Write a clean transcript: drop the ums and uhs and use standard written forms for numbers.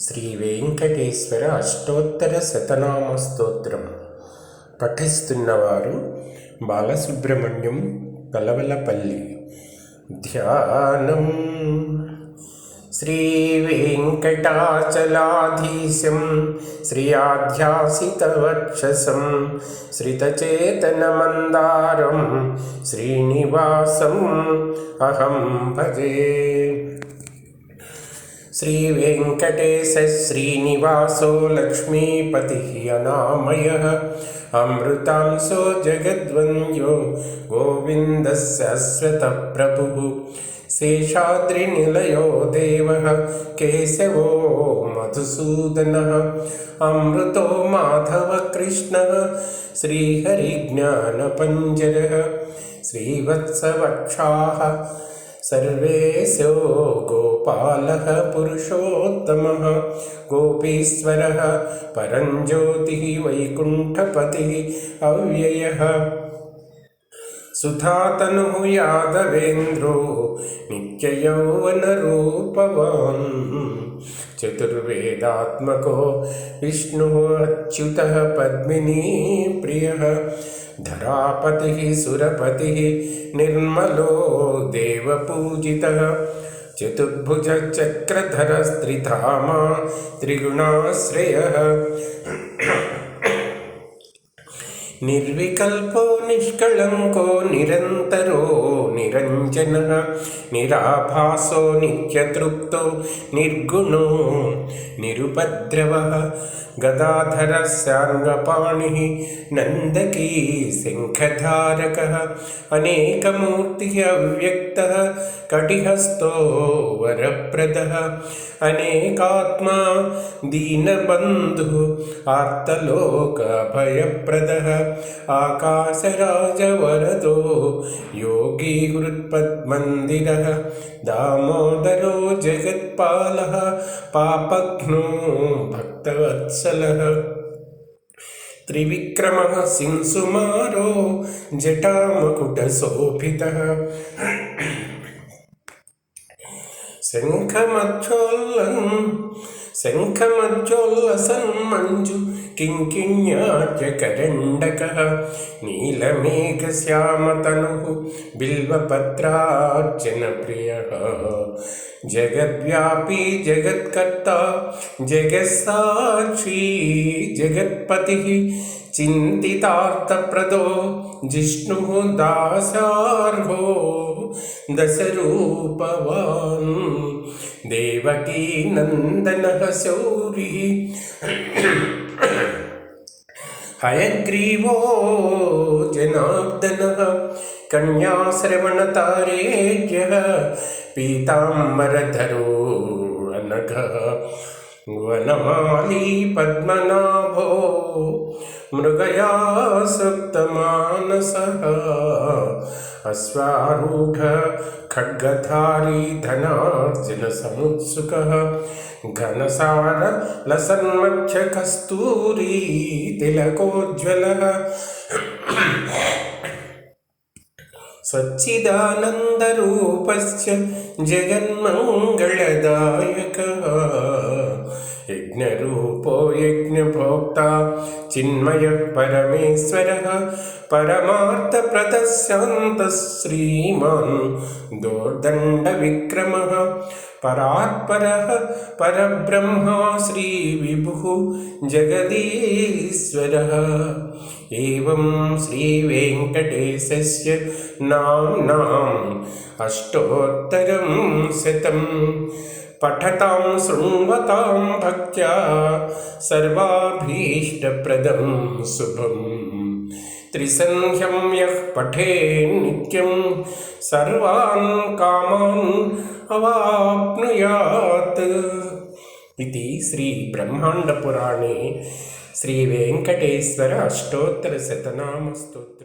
శ్రీ వెంకటేశ్వర అష్టోత్తర శతనామ స్తోత్రం పఠిస్తున్నవారు బాలసుబ్రహ్మణ్యం పలవలపల్లి. ధ్యానం. శ్రీ వెంకటాచలాధీశం శ్రియాధ్యాసితవక్షసం శ్రితచేతనమందారం శ్రీనివాసం అహం భజే. శ్రీ వెంకటేశ శ్రీనివాసో లక్ష్మీపతి అనామయః అమృతాంశో జగద్వంద్యో గోవింద శాశ్వత ప్రభుః శేషాద్రినిలయో దేవః కేశవో మధుసూదనః అమృతో మాధవ కృష్ణః శ్రీహరిజ్ఞానపంజరః శ్రీవత్సవక్షాః సర్వేశో గోపాలః పురుషోత్తమః గోపీశ్వరః పరంజ్యోతిః వైకుంఠపతిః అవ్యయః సుధాతనుః యాదవేంద్రో నిత్యయౌవనరూపవాన్ చతుర్వేదాత్మకో విష్ణుః అచ్యుతః పద్మినీప్రియః ధరాపతిః సురపతిః నిర్మలో దేవపూజితః చతుర్భుజ చక్రధర స్త్రిధామా త్రిగుణాశ్రయః నిర్వికల్పో నిష్కళంకో నిరంతరో నిరంజనః నిరాభాసో నిత్యతృప్తో నిర్గుణో నిరుపద్రవః గదాధర శార్ంగపాణిః నందకీ శంఖధారకః అనేకమూర్తిః అవ్యక్తః కటిహస్తో వరప్రదః అనేకాత్మా దీనబంధుః ఆర్తలోకభయప్రదః ఆకాశరాజవరదో యోగీ హృత్పద్మందిరః దామోదరో జగత్పాలః పాపఘ్నో భక్తవత్సలః త్రివిక్రమః సింసుమారో జటామకుటశోభితః శంఖమధ్యోల్లసన్ మంజు కింకిణ్యాట్యకరండకః నీలమేఘశ్యామతనుః బిల్వపత్రార్చన ప్రియః జగద్వ్యాపీ జగత్కర్తా జగత్సాక్షీ జగత్పతిః చింతితార్థప్రదో జిష్ణుః దాసార్హో దశరూపవాన్ దేవకీ నందనః శౌరిః హయగ్రీవో జనార్దనః కన్యాశ్రవణతారేజ్యః పీతాంబరధరో అనఘః వనమాలీ పద్మనాభో మృగయాసక్తమానసః అశ్వారూఢ ఖడ్గధారీ ధనార్జన సముత్సుకః ఘనసార లసన్మధ్య కస్తూరీ తిలకోజ్వలః సచ్చిదానందరూపస్య జగన్మంగళదాయకః యజ్ఞరూపో యజ్ఞభోక్తా చిన్మయః పరమేశ్వరః పరమార్థప్రదః శాంతః శ్రీమాన్ దోర్దండవిక్రమః పరాత్పరః పరబ్రహ్మ శ్రీవిభుః జగదీశ్వరః. ఏవం శ్రీవేంకటేశస్య నామ్నాం అష్టోత్తరం శతం పఠతాం శృణ్వతాం భక్త్యా సర్వాభీష్టప్రదం శుభం. త్రిసంధ్యం యః పఠేన్ నిత్యం సర్వాన్ కామాన్ అవాప్నుయాత్. ఇది శ్రీ బ్రహ్మాండ పురాణే శ్రీ వెంకటేశ్వర అష్టోత్తర శతనామ స్తోత్రం.